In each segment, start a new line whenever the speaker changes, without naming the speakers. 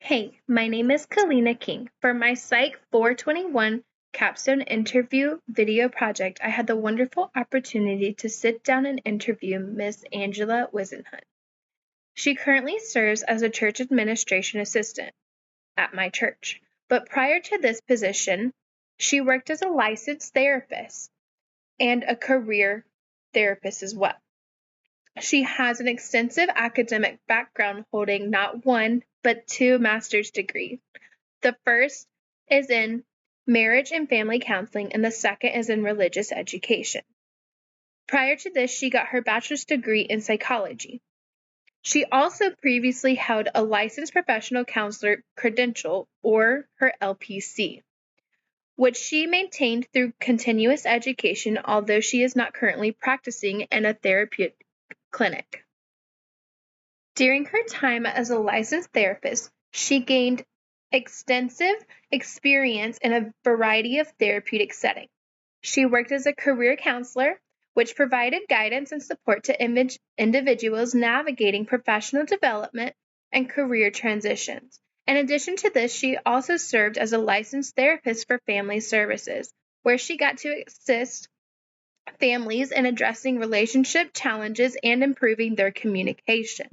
Hey, my name is Kalina King. For my Psych 421 Capstone interview video project, I had the wonderful opportunity to sit down and interview Miss Angela Wisenhunt. She currently serves as a church administration assistant at my church, but prior to this position, she worked as a licensed therapist and a career therapist as well. She has an extensive academic background holding not one, but two master's degrees. The first is in marriage and family counseling, and the second is in religious education. Prior to this, she got her bachelor's degree in psychology. She also previously held a licensed professional counselor credential, or her LPC, which she maintained through continuous education, although she is not currently practicing in a therapeutic clinic. During her time as a licensed therapist, she gained extensive experience in a variety of therapeutic settings. She worked as a career counselor, which provided guidance and support to individuals navigating professional development and career transitions. In addition to this, she also served as a licensed therapist for family services, where she got to assist families in addressing relationship challenges and improving their communication.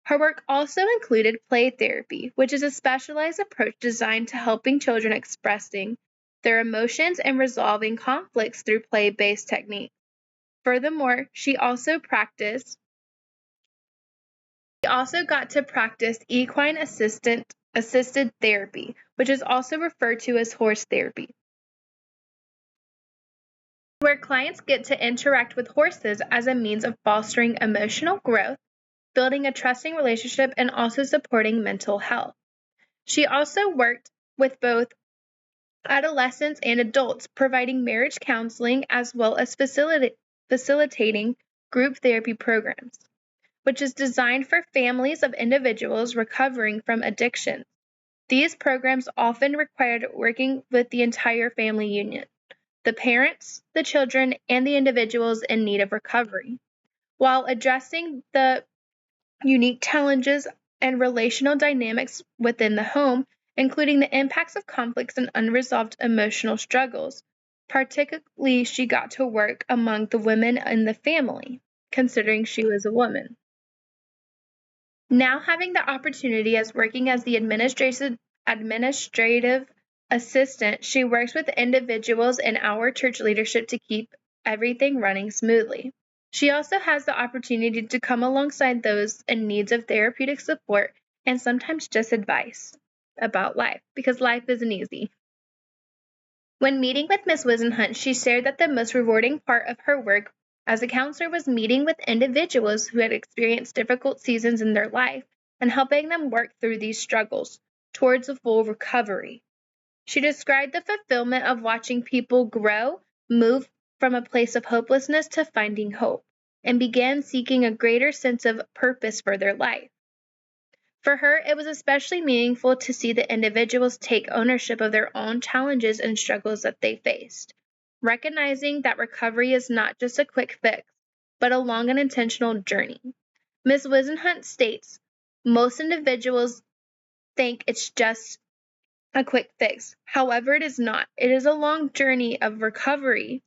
Her work also included play therapy, which is a specialized approach designed to helping children expressing their emotions and resolving conflicts through play-based techniques. Furthermore, she also got to practice equine assisted therapy, which is also referred to as horse therapy, where clients get to interact with horses as a means of fostering emotional growth, building a trusting relationship, and also supporting mental health. She also worked with both adolescents and adults, providing marriage counseling as well as facilitating group therapy programs, which is designed for families of individuals recovering from addiction. These programs often required working with the entire family unit, the parents, the children, and the individuals in need of recovery, while addressing the unique challenges and relational dynamics within the home, including the impacts of conflicts and unresolved emotional struggles. Particularly, she got to work among the women in the family, considering she was a woman. Now having the opportunity as working as the administrative assistant, she works with individuals in our church leadership to keep everything running smoothly. She also has the opportunity to come alongside those in needs of therapeutic support and sometimes just advice about life, because life isn't easy. When meeting with Ms. Wisenhunt, she shared that the most rewarding part of her work as a counselor was meeting with individuals who had experienced difficult seasons in their life and helping them work through these struggles towards a full recovery. She described the fulfillment of watching people grow, move from a place of hopelessness to finding hope, and began seeking a greater sense of purpose for their life. For her, it was especially meaningful to see the individuals take ownership of their own challenges and struggles that they faced, recognizing that recovery is not just a quick fix, but a long and intentional journey. Ms. Wisenhunt states, most individuals think it's just a quick fix. However, it is not. It is a long journey of recovery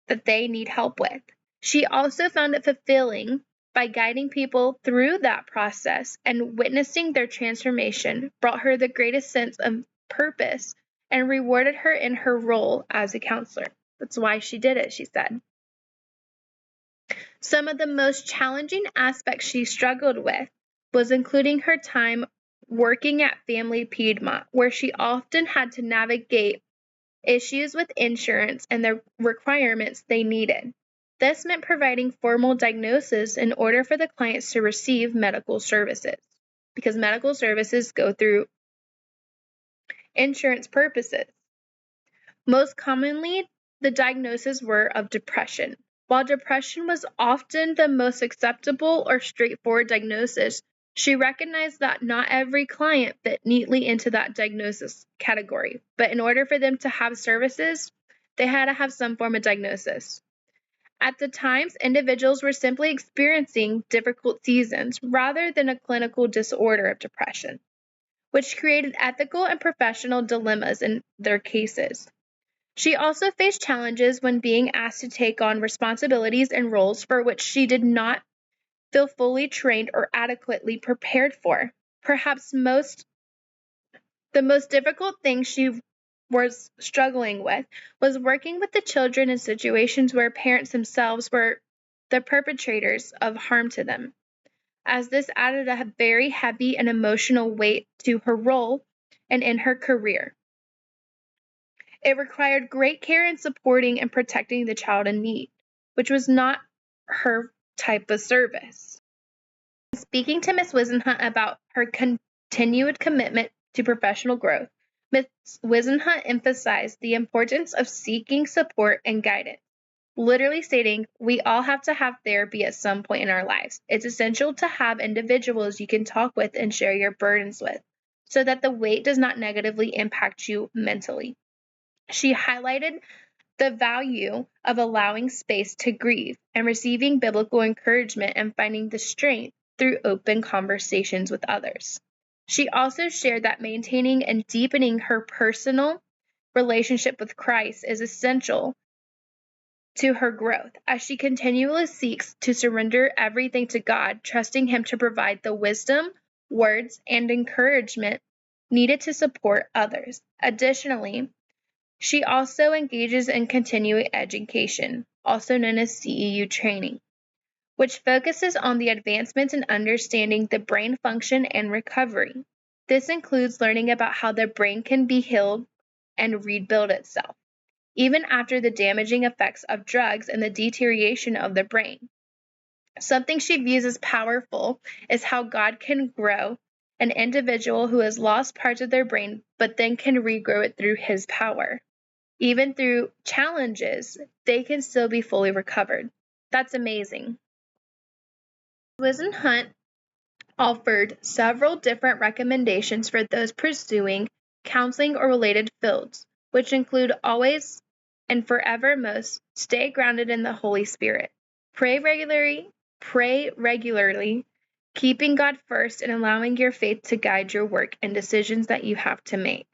that they need help with. She also found it fulfilling by guiding people through that process, and witnessing their transformation brought her the greatest sense of purpose and rewarded her in her role as a counselor. That's why she did it, she said. Some of the most challenging aspects she struggled with was including her time working at Family Piedmont, where she often had to navigate issues with insurance and the requirements they needed. This meant providing formal diagnosis in order for the clients to receive medical services, because medical services go through insurance purposes. Most commonly, the diagnoses were of depression. While depression was often the most acceptable or straightforward diagnosis, she recognized that not every client fit neatly into that diagnosis category, but in order for them to have services, they had to have some form of diagnosis. At the times, individuals were simply experiencing difficult seasons rather than a clinical disorder of depression, which created ethical and professional dilemmas in their cases. She also faced challenges when being asked to take on responsibilities and roles for which she did not feel fully trained or adequately prepared for. Perhaps the most difficult thing she was struggling with was working with the children in situations where parents themselves were the perpetrators of harm to them, as this added a very heavy and emotional weight to her role and in her career. It required great care in supporting and protecting the child in need, which was not her type of service. Speaking to Miss Wisenhunt about her continued commitment to professional growth, Miss Wisenhunt emphasized the importance of seeking support and guidance, literally stating, "We all have to have therapy at some point in our lives. It's essential to have individuals you can talk with and share your burdens with, so that the weight does not negatively impact you mentally." She highlighted the value of allowing space to grieve and receiving biblical encouragement and finding the strength through open conversations with others. She also shared that maintaining and deepening her personal relationship with Christ is essential to her growth as she continually seeks to surrender everything to God, trusting Him to provide the wisdom, words, and encouragement needed to support others. Additionally, she also engages in continuing education, also known as CEU training, which focuses on the advancements in understanding the brain function and recovery. This includes learning about how the brain can be healed and rebuild itself, even after the damaging effects of drugs and the deterioration of the brain. Something she views as powerful is how God can grow an individual who has lost parts of their brain, but then can regrow it through His power. Even through challenges, they can still be fully recovered. That's amazing. Wisenhunt offered several different recommendations for those pursuing counseling or related fields, which include always and forevermost stay grounded in the Holy Spirit. Pray regularly, keeping God first and allowing your faith to guide your work and decisions that you have to make.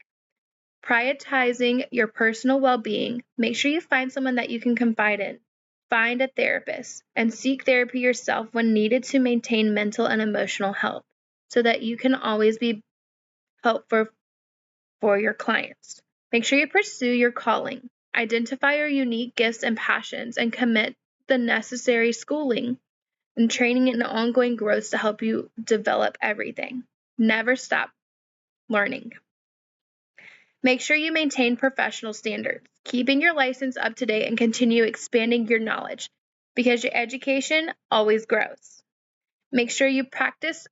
Prioritizing your personal well-being, make sure you find someone that you can confide in. Find a therapist and seek therapy yourself when needed to maintain mental and emotional health so that you can always be helpful for your clients. Make sure you pursue your calling. Identify your unique gifts and passions and commit the necessary schooling and training and ongoing growth to help you develop everything. Never stop learning. Make sure you maintain professional standards, keeping your license up to date and continue expanding your knowledge because your education always grows. Make sure you practice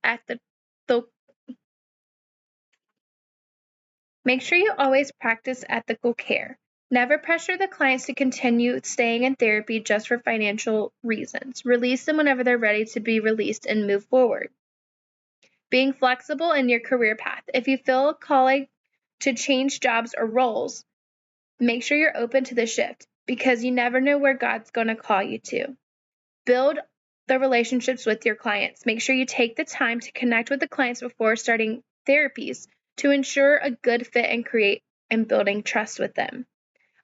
Make sure you always practice ethical care. Never pressure the clients to continue staying in therapy just for financial reasons. Release them whenever they're ready to be released and move forward. Being flexible in your career path. If you feel a calling to change jobs or roles, make sure you're open to the shift because you never know where God's going to call you to. Build the relationships with your clients. Make sure you take the time to connect with the clients before starting therapies to ensure a good fit and create and building trust with them.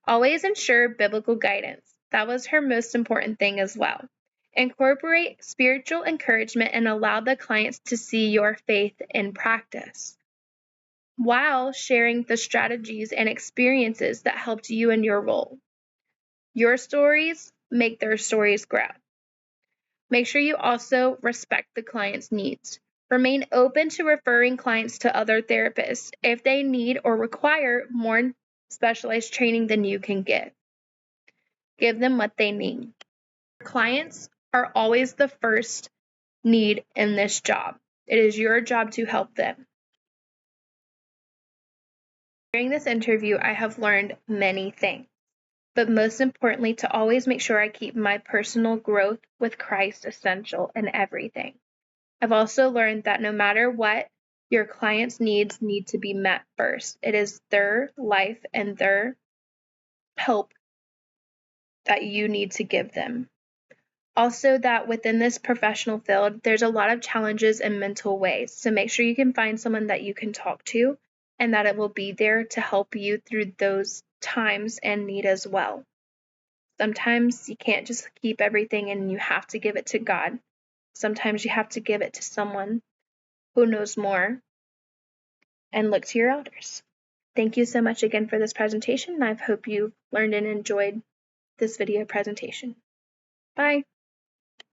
Always ensure biblical guidance. That was her most important thing as well. Incorporate spiritual encouragement and allow the clients to see your faith in practice, while sharing the strategies and experiences that helped you in your role. Your stories make their stories grow. Make sure you also respect the client's needs. Remain open to referring clients to other therapists if they need or require more specialized training than you can give. Give them what they need. Clients are always the first need in this job. It is your job to help them. During this interview, I have learned many things, but most importantly, to always make sure I keep my personal growth with Christ essential in everything. I've also learned that no matter what, your clients' needs need to be met first. It is their life and their help that you need to give them. Also, that within this professional field, there's a lot of challenges in mental ways. So make sure you can find someone that you can talk to and that it will be there to help you through those times and need as well. Sometimes you can't just keep everything and you have to give it to God. Sometimes you have to give it to someone who knows more and look to your elders. Thank you so much again for this presentation. I hope you learned and enjoyed this video presentation. Bye.